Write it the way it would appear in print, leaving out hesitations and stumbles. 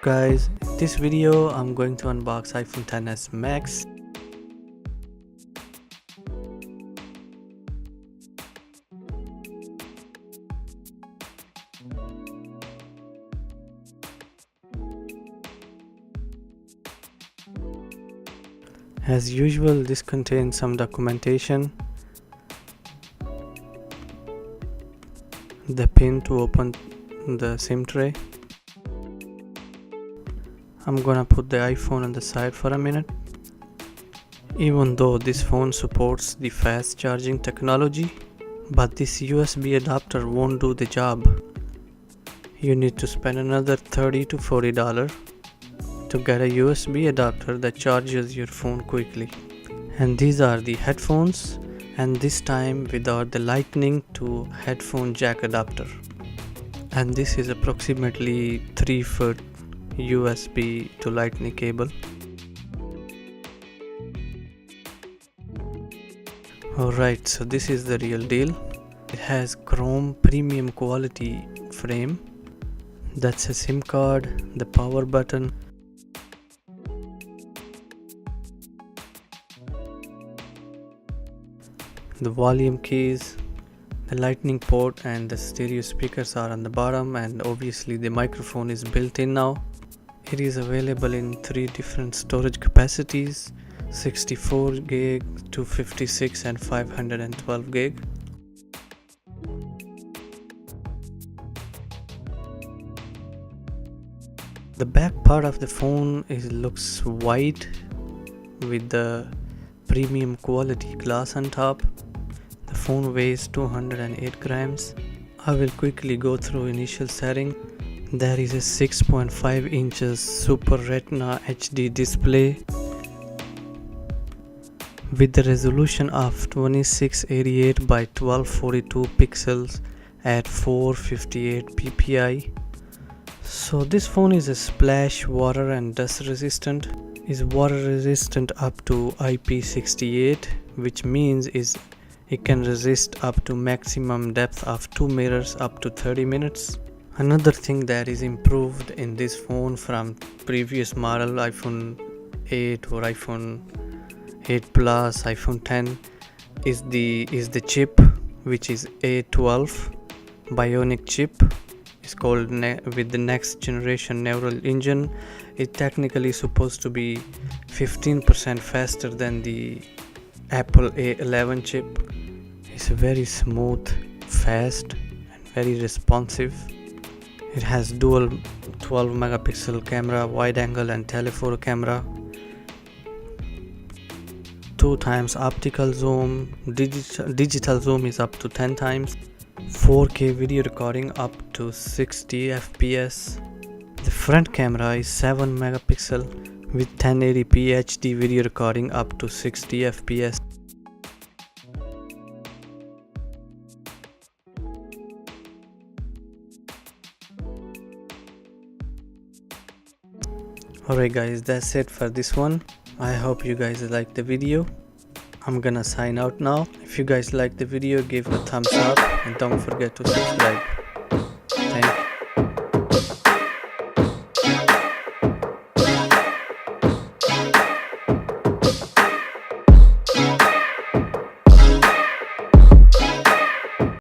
guys, in this video I'm going to unbox iPhone XS Max. As usual, this contains some documentation, the pin to open the SIM tray. I'm gonna put the iPhone on the side for a minute. Even though this phone supports the fast charging technology, but this USB adapter won't do the job. You need to spend another $30 to $40 to get a USB adapter that charges your phone quickly. And these are the headphones, and this time without the lightning to headphone jack adapter. And this is approximately 3-foot USB to lightning cable. Alright, so this is the real deal. It has chrome premium quality frame. That's a SIM card, the power button, the volume keys, the lightning port, and the stereo speakers are on the bottom, and obviously the microphone is built in now. It is available in 3 different storage capacities: 64 gig, 256 and 512 gig. The back part of the phone looks white with the premium quality glass on top. The phone weighs 208 grams. I will quickly go through initial setting. There is a 6.5 inches Super Retina HD display with the resolution of 2688 by 1242 pixels at 458 ppi. So this phone is a splash, water and dust resistant. Is water resistant up to IP68, which means it can resist up to maximum depth of 2 meters up to 30 minutes. Another thing that is improved in this phone from previous model iPhone 8 or iPhone 8 Plus, iPhone 10 is the chip, which is A12 Bionic chip. It's called with the next generation neural engine. It technically supposed to be 15% faster than the Apple A11 chip. It's very smooth, fast and very responsive. It has dual 12 megapixel camera, wide angle and telephoto camera, 2 times optical zoom, digital zoom is up to 10 times, 4K video recording up to 60 fps. The front camera is 7 megapixel with 1080p HD video recording up to 60 fps. Alright guys, that's it for this one. I hope you guys liked the video. I'm gonna sign out now. If you guys like the video, give it a thumbs up and don't forget to subscribe.